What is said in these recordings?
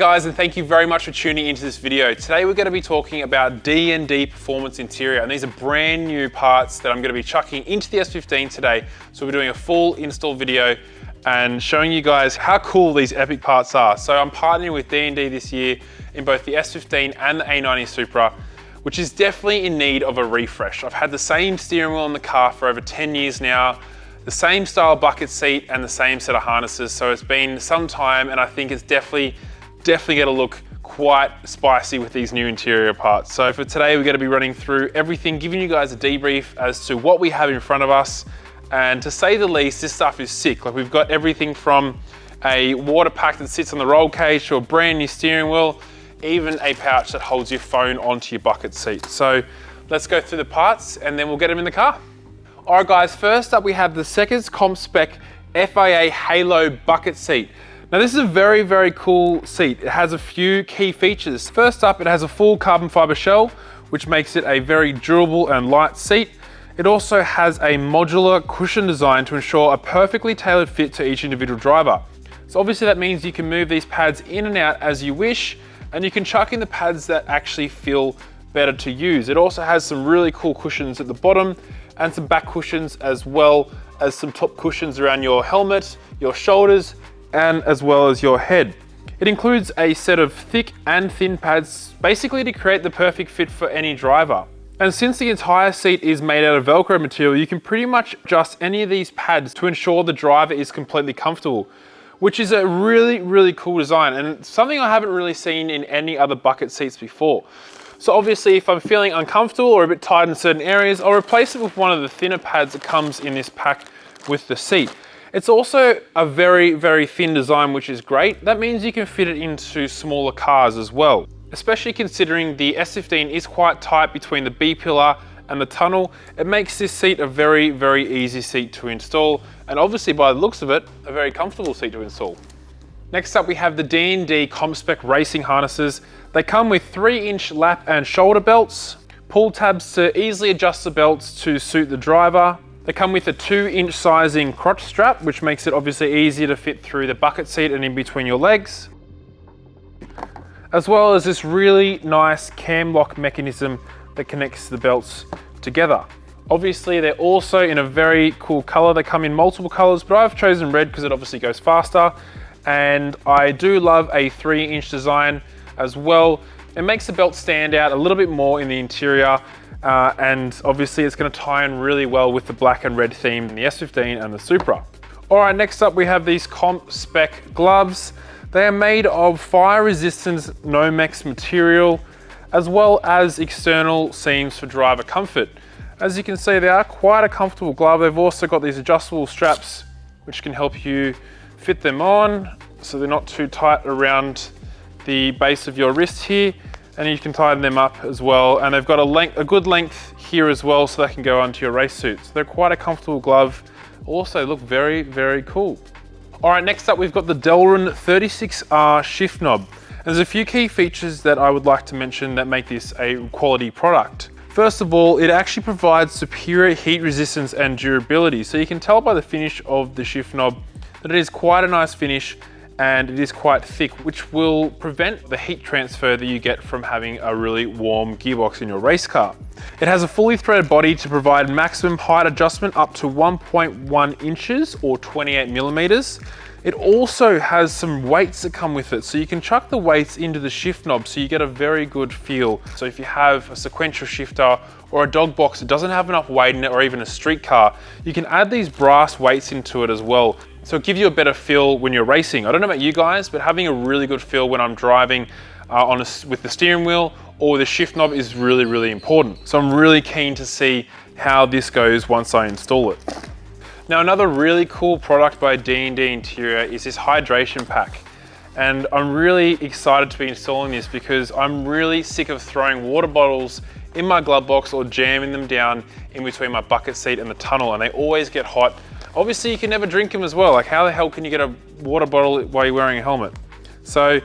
guys, and thank you very much for tuning into this video. Today we're going to be talking about DND Performance Interior, and these are brand new parts that I'm going to be chucking into the S15 today. So we're doing a full install video and showing you guys how cool these epic parts are. So I'm partnering with DND this year in both the S15 and the A90 Supra, which is definitely in need of a refresh. I've had the same steering wheel in the car for over 10 years now, the same style bucket seat and the same set of harnesses. So it's been some time, and I think it's definitely gonna look quite spicy with these new interior parts. So for today, we're gonna be running through everything, giving you guys a debrief as to what we have in front of us. And to say the least, this stuff is sick. Like, we've got everything from a water pack that sits on the roll cage to a brand new steering wheel, even a pouch that holds your phone onto your bucket seat. So let's go through the parts and then we'll get them in the car. All right guys, first up we have the Sekas Spec FIA Halo bucket seat. Now this is a very, very cool seat. It has a few key features. First up, it has a full carbon fiber shell, which makes it a very durable and light seat. It also has a modular cushion design to ensure a perfectly tailored fit to each individual driver. So obviously that means you can move these pads in and out as you wish, and you can chuck in the pads that actually feel better to use. It also has some really cool cushions at the bottom and some back cushions, as well as some top cushions around your helmet, your shoulders, and as well as your head. It includes a set of thick and thin pads, basically to create the perfect fit for any driver. And since the entire seat is made out of Velcro material, you can pretty much adjust any of these pads to ensure the driver is completely comfortable, which is a really, really cool design, and something I haven't really seen in any other bucket seats before. So obviously, if I'm feeling uncomfortable or a bit tight in certain areas, I'll replace it with one of the thinner pads that comes in this pack with the seat. It's also a very, very thin design, which is great. That means you can fit it into smaller cars as well, especially considering the S15 is quite tight between the B-pillar and the tunnel. It makes this seat a very, very easy seat to install, and obviously by the looks of it, a very comfortable seat to install. Next up, we have the DND Spec racing harnesses. They come with 3-inch lap and shoulder belts, pull tabs to easily adjust the belts to suit the driver. They come with a 2-inch sizing crotch strap, which makes it obviously easier to fit through the bucket seat and in between your legs, as well as this really nice cam lock mechanism that connects the belts together. Obviously, they're also in a very cool color. They come in multiple colors, but I've chosen red because it obviously goes faster. And I do love a 3-inch design as well. It makes the belt stand out a little bit more in the interior, and obviously it's going to tie in really well with the black and red theme in the S15 and the Supra. All right, next up we have these Spec gloves. They are made of fire-resistant Nomex material, as well as external seams for driver comfort. As you can see, they are quite a comfortable glove. They've also got these adjustable straps, which can help you fit them on so they're not too tight around the base of your wrist here, and you can tighten them up as well. And they've got a good length here as well, so they can go onto your race suits. They're quite a comfortable glove. Also look very, very cool. All right, next up we've got the Delrin 36R shift knob. There's a few key features that I would like to mention that make this a quality product. First of all, it actually provides superior heat resistance and durability. So you can tell by the finish of the shift knob that it is quite a nice finish, and it is quite thick, which will prevent the heat transfer that you get from having a really warm gearbox in your race car. It has a fully threaded body to provide maximum height adjustment up to 1.1 inches or 28 millimeters. It also has some weights that come with it, so you can chuck the weights into the shift knob so you get a very good feel. So if you have a sequential shifter or a dog box that doesn't have enough weight in it, or even a street car, you can add these brass weights into it as well. So it gives you a better feel when you're racing. I don't know about you guys, but having a really good feel when I'm driving with the steering wheel or the shift knob is really, really important. So I'm really keen to see how this goes once I install it. Now, another really cool product by DND Interior is this hydration pack. And I'm really excited to be installing this because I'm really sick of throwing water bottles in my glove box or jamming them down in between my bucket seat and the tunnel, and they always get hot. Obviously, you can never drink them as well. Like, how the hell can you get a water bottle while you're wearing a helmet? So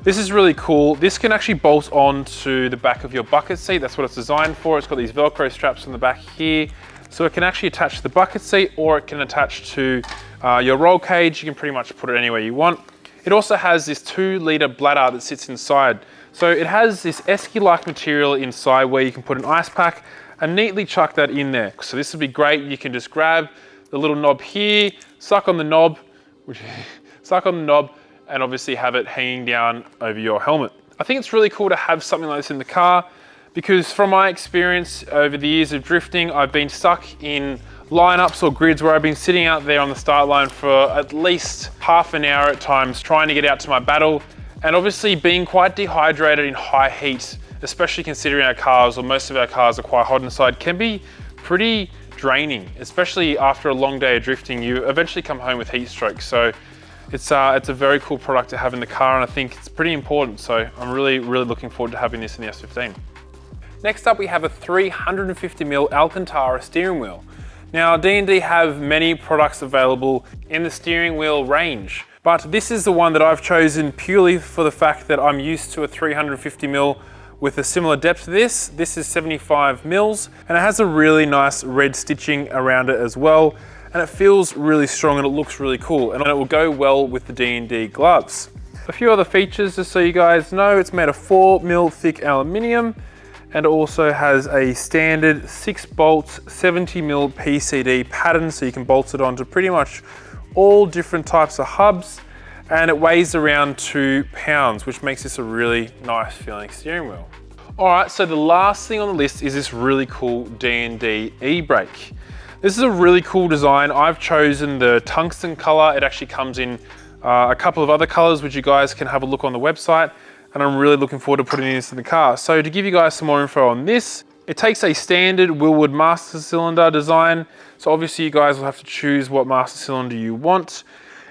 this is really cool. This can actually bolt on to the back of your bucket seat. That's what it's designed for. It's got these Velcro straps on the back here. So it can actually attach to the bucket seat, or it can attach to your roll cage. You can pretty much put it anywhere you want. It also has this 2-litre bladder that sits inside. So it has this esky-like material inside where you can put an ice pack and neatly chuck that in there. So this would be great. You can just grab the little knob here, suck on the knob, and obviously have it hanging down over your helmet. I think it's really cool to have something like this in the car because from my experience over the years of drifting, I've been stuck in lineups or grids where I've been sitting out there on the start line for at least half an hour at times trying to get out to my battle, and obviously being quite dehydrated in high heat, especially considering our cars, or most of our cars are quite hot inside, can be pretty draining, especially after a long day of drifting. You eventually come home with heat stroke. So it's a very cool product to have in the car, and I think it's pretty important. So I'm really looking forward to having this in the S15. Next up, we have a 350mm Alcantara steering wheel. Now, D&D have many products available in the steering wheel range, but this is the one that I've chosen purely for the fact that I'm used to a 350mm with a similar depth to this. This is 75mm, and it has a really nice red stitching around it as well, and it feels really strong and it looks really cool, and it will go well with the D&D gloves. A few other features, just so you guys know, it's made of 4mm thick aluminium, and it also has a standard 6 bolts 70mm PCD pattern, so you can bolt it onto pretty much all different types of hubs, and it weighs around 2 pounds, which makes this a really nice feeling steering wheel. All right, so the last thing on the list is this really cool D&D e-brake. This is a really cool design. I've chosen the tungsten color. It actually comes in a couple of other colors, which you guys can have a look on the website, and I'm really looking forward to putting this in the car. So to give you guys some more info on this, it takes a standard Willwood master cylinder design. So obviously you guys will have to choose what master cylinder you want.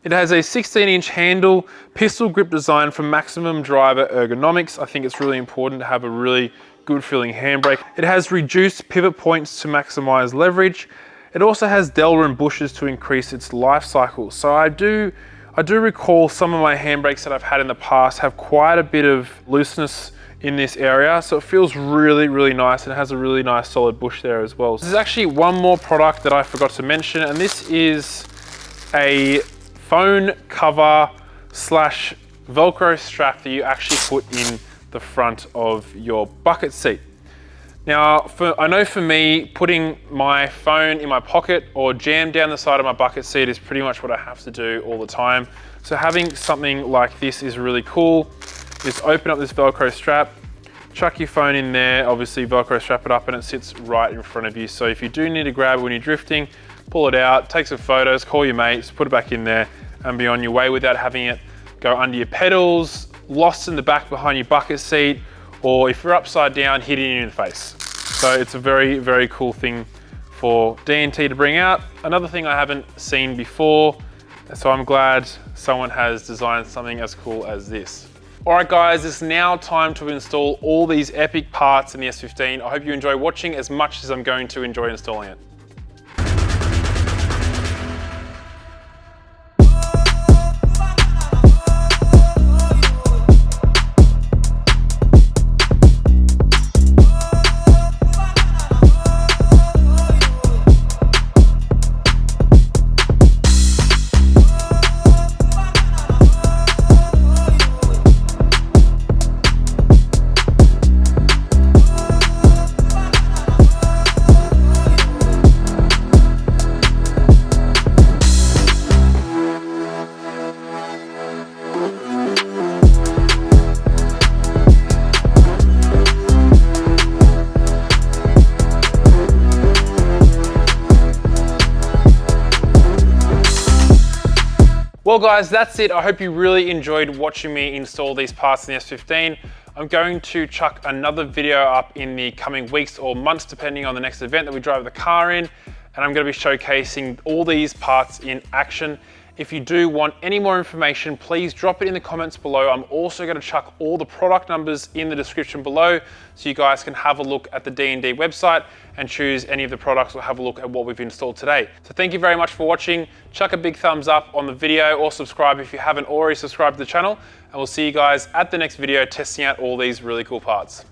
It has a 16-inch handle, pistol grip design for maximum driver ergonomics. I think it's really important to have a really good feeling handbrake. It has reduced pivot points to maximize leverage. It also has Delrin bushes to increase its life cycle. So I do recall some of my handbrakes that I've had in the past have quite a bit of looseness in this area. So it feels really nice, and it has a really nice solid bush there as well. There's actually one more product that I forgot to mention, and this is a phone cover slash Velcro strap that you actually put in the front of your bucket seat. Now, I know for me, putting my phone in my pocket or jammed down the side of my bucket seat is pretty much what I have to do all the time. So having something like this is really cool. Just open up this Velcro strap, chuck your phone in there, obviously Velcro strap it up, and it sits right in front of you. So if you do need to grab it when you're drifting, pull it out, take some photos, call your mates, put it back in there, and be on your way without having it go under your pedals, lost in the back behind your bucket seat, or if you're upside down, hitting you in the face. So it's a very cool thing for D&T to bring out. Another thing I haven't seen before, so I'm glad someone has designed something as cool as this. All right guys, it's now time to install all these epic parts in the S15. I hope you enjoy watching as much as I'm going to enjoy installing it. Well guys, that's it. I hope you really enjoyed watching me install these parts in the S15. I'm going to chuck another video up in the coming weeks or months, depending on the next event that we drive the car in. And I'm going to be showcasing all these parts in action. If you do want any more information, please drop it in the comments below. I'm also going to chuck all the product numbers in the description below so you guys can have a look at the D&D website and choose any of the products or have a look at what we've installed today. So thank you very much for watching. Chuck a big thumbs up on the video or subscribe if you haven't already subscribed to the channel, and we'll see you guys at the next video testing out all these really cool parts.